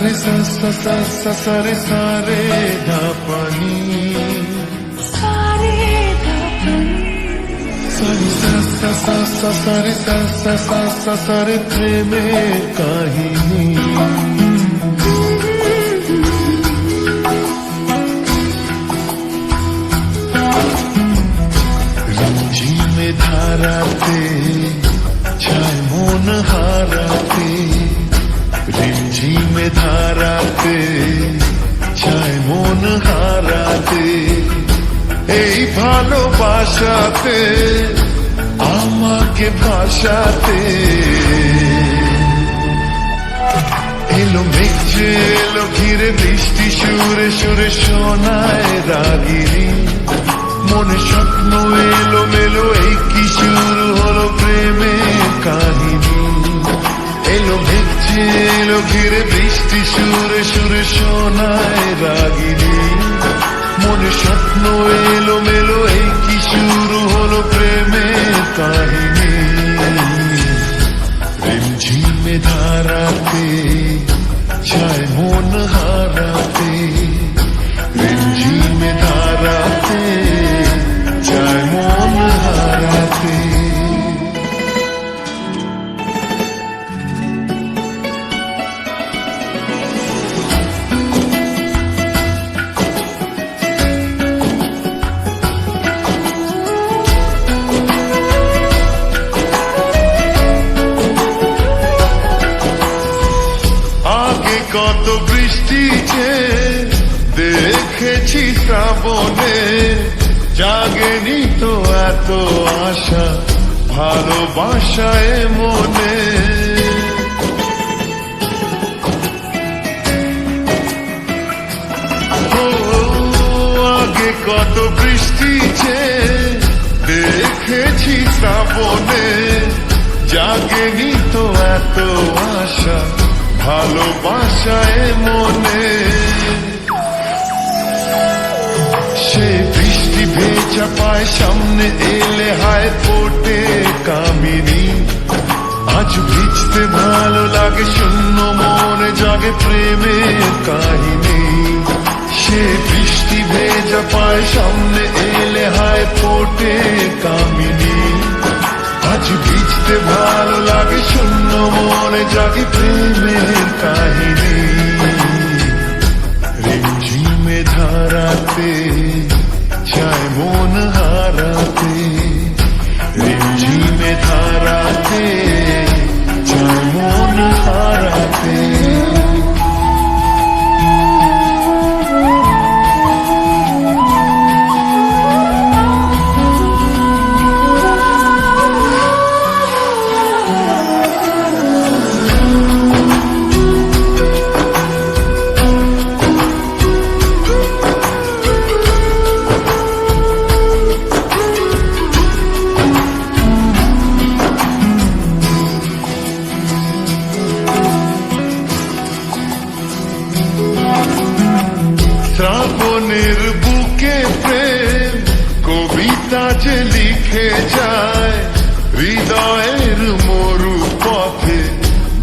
रे सा सा सा सा सा रे सा रे धा पानी सा रे सा सा सा सा सा रे सा सा सा सा सा रे प्रेमेर কাহিনী রিমঝিমে ধারাতে ছায় মন হারাতে রিমঝিমে ধারাতে ছায় মন হারাতে এই ভালোবাসাতে আমাকে ভাসাতে এলো মেঘ যে এলো ঘিরে বৃষ্টি সুরে সুরে শোনায় রাগিনী মনে স্বপ্ন এলো মেলো এই কি শুরু হলো প্রেমের কাহিনী এলো মেঘ যে এলো ঘিরে বৃষ্টি সুরে সুরে শোনায় রাগিনী মনে স্বপ্ন এলো মেলো এই কি শুরু হলো প্রেমের কাহিনী রিমঝিমে ধারাতে ছায় মন হারাতে রিমঝিমে ধারাতে ছায় মন হারাতে কত বৃষ্টি যে দেখেছি শ্রাবণে জাগেনি তো এত আশা ভালোবাসায় মনে আগে কত বৃষ্টি যে দেখেছি শ্রাবণে জাগেনি তো এত আশা ভালোবাসায় মনে সে বৃষ্টি ভেজা পায় সামনে এলে হায় ফোটে কামিনী আজ ভিজতে ভালো লাগে শূন্য মনে জাগে প্রেমের কাহিনী সে বৃষ্টি ভেজা পায় সামনে এলে হায় ফোটে কামিনী আজ ভিজতে ভালো লাগে শূন্য মনে জাগে প্রেমের কাহিনী রিমঝিমে ধারাতে ছায় মন হারাতে রিমঝিমে ধারাতে ছায় মন হারাতে শ্রাবণের বুকে প্রেম কবিতা যে লিখে যায় হৃদয়ের মরু পথে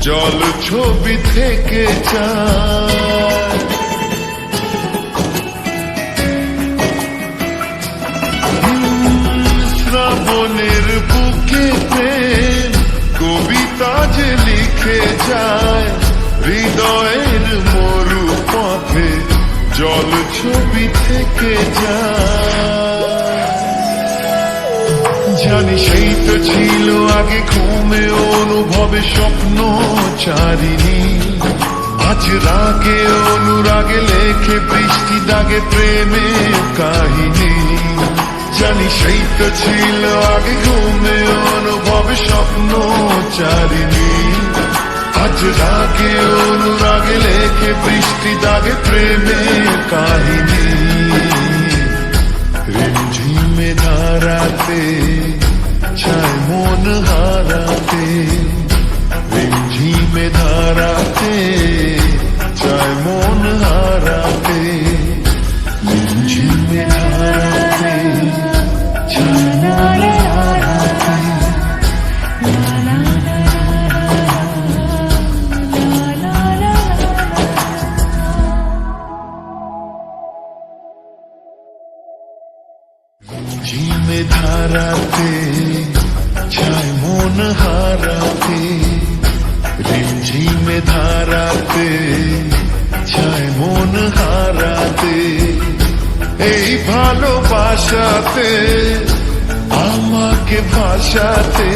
জল ছবি থেকে যায় শ্রাবণের বুকে প্রেম কবিতা যে লিখে যায় হৃদয়ের মরু পথে জল ছবি থেকে যায় জানি সেই তো ছিল আগে ঘুমে অনুভবে স্বপ্ন চারিণী আজ রাগে অনুরাগে লেখে বৃষ্টি দাগে প্রেমের কাহিনী জানি সেই তো ছিল আগে ঘুমে অনুভবে স্বপ্ন চারিণী আজ রাগে অনুরাগে লেখে বৃষ্টি দাগে প্রেমের কাহিনী রিমঝিমে ধারাতে ছায় মন হারাতে রিমঝিমে ধারাতে ছায় মন হারাতে রিমঝিমে ধারাতে ছায় মন হারাতে এই ভালোবাসাতে আমাকে ভাসাতে